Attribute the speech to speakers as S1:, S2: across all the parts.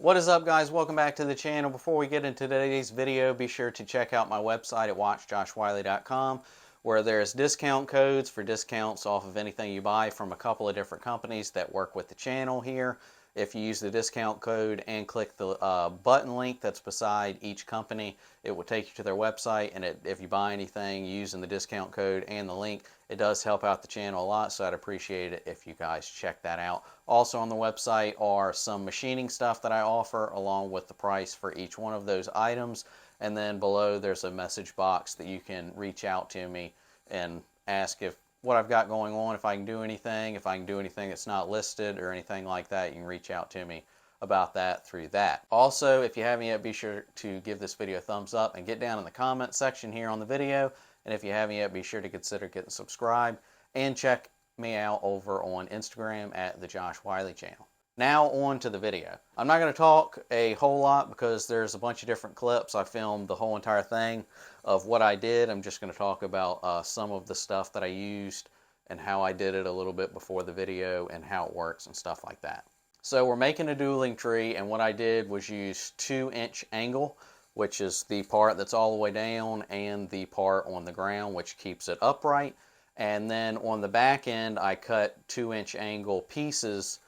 S1: What is up, guys? Welcome back to the channel. Before we get into today's video, be sure to check out my website at watchjoshwiley.com, where there's discount codes for discounts off of anything you buy from a couple of different companies that work with the channel here. If you use the discount code and click the button link that's beside each company, it will take you to their website, and if you buy anything using the discount code and the link, it does help out the channel a lot, so I'd appreciate it if you guys check that out. Also on the website are some machining stuff that I offer, along with the price for each one of those items, and then below there's a message box that you can reach out to me and ask if what I've got going on, if I can do anything, that's not listed or anything like that. You can reach out to me about that through that. Also, if you haven't yet, be sure to give this video a thumbs up and get down in the comment section here on the video. And if you haven't yet, be sure to consider getting subscribed and check me out over on Instagram at the Josh Wiley channel. Now on to the video. I'm not going to talk a whole lot because there's a bunch of different clips. I filmed the whole entire thing of what I did. I'm just going to talk about some of the stuff that I used and how I did it a little bit before the video and how it works and stuff like that. So we're making a dueling tree, and what I did was use 2-inch angle, which is the part that's all the way down, and the part on the ground, which keeps it upright. And then on the back end, I cut 2-inch angle pieces,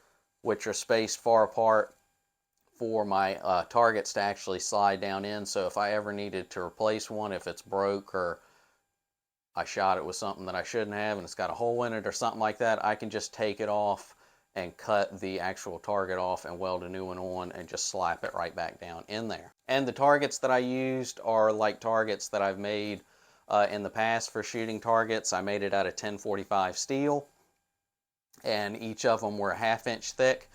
S1: which are spaced far apart for my targets to actually slide down in. So if I ever needed to replace one, if it's broke or I shot it with something that I shouldn't have and it's got a hole in it or something like that, I can just take it off and cut the actual target off and weld a new one on and just slap it right back down in there. And the targets that I used are like targets that I've made in the past for shooting targets. I made it out of 1045 steel, and each of them were a 1/2 inch thick.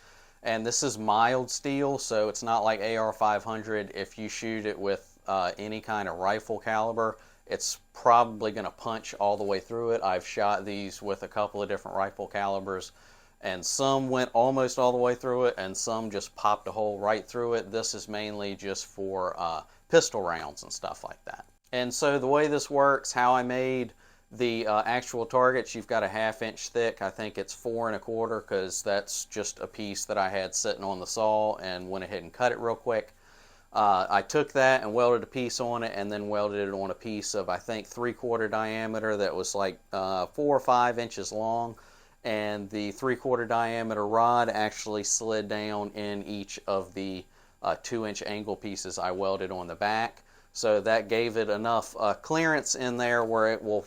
S1: And this is mild steel, so it's not like AR-500. If you shoot it with any kind of rifle caliber, it's probably going to punch all the way through it. I've shot these with a couple of different rifle calibers, and some went almost all the way through it, and some just popped a hole right through it. This is mainly just for pistol rounds and stuff like that. And so the way this works, how I made the actual targets, you've got a 1/2 inch thick. I think it's 4 1/4, because that's just a piece that I had sitting on the saw and went ahead and cut it real quick. I took that and welded a piece on it, and then welded it on a piece of, I think, 3/4 diameter that was like 4 or 5 inches long. And the 3/4 diameter rod actually slid down in each of the 2-inch angle pieces I welded on the back. So that gave it enough clearance in there where it will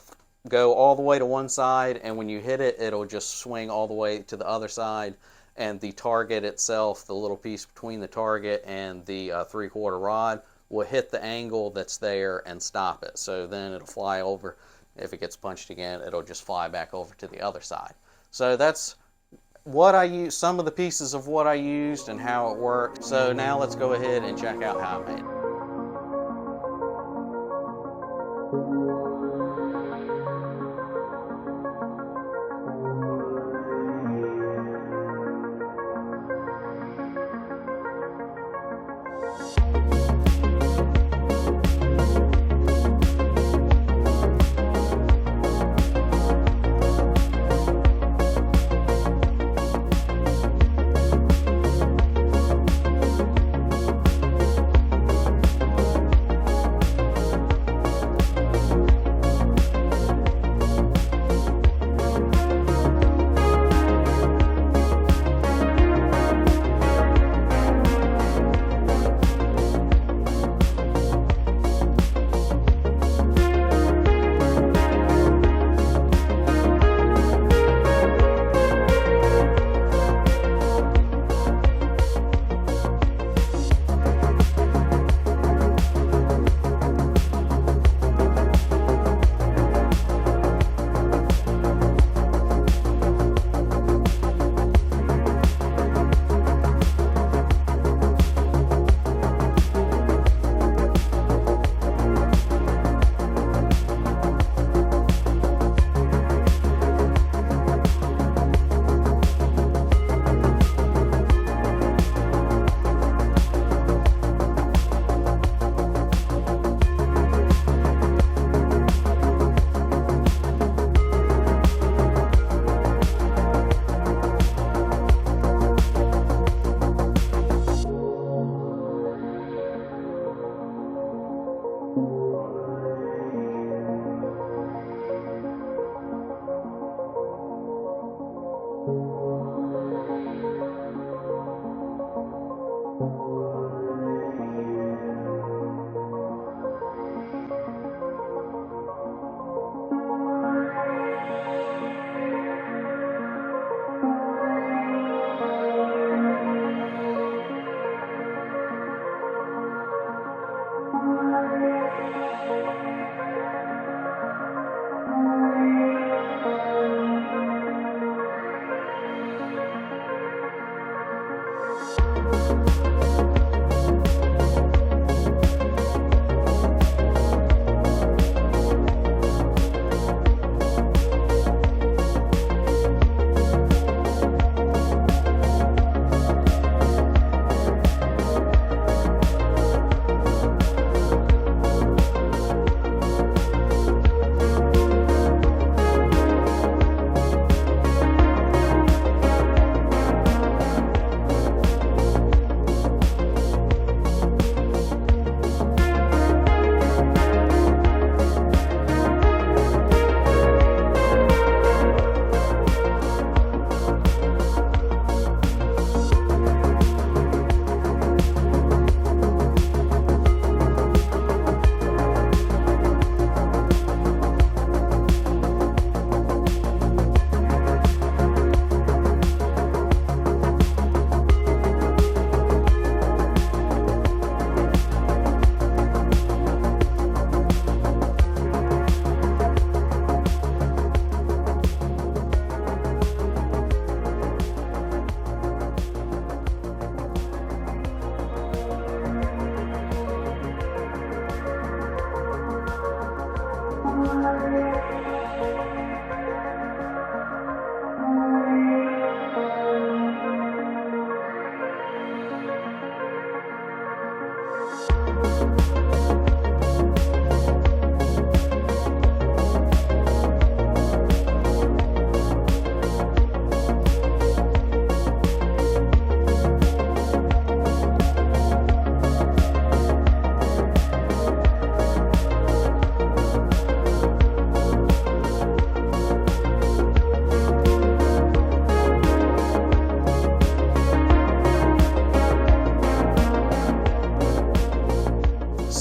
S1: go all the way to one side, and when you hit it, it'll just swing all the way to the other side, and the target itself, the little piece between the target and the 3/4 rod, will hit the angle that's there and stop it. So then it'll fly over. If it gets punched again, it'll just fly back over to the other side. So that's what I used, some of the pieces of what I used and how it worked. So now let's go ahead and check out how I made it.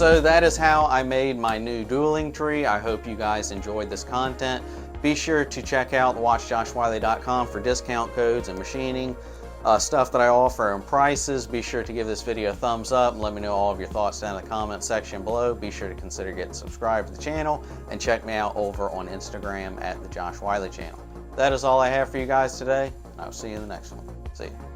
S1: So that is how I made my new dueling tree. I hope you guys enjoyed this content. Be sure to check out watchjoshwiley.com for discount codes and machining stuff that I offer and prices. Be sure to give this video a thumbs up and let me know all of your thoughts down in the comment section below. Be sure to consider getting subscribed to the channel and check me out over on Instagram at the Josh Wiley channel. That is all I have for you guys today. I'll see you in the next one. See you.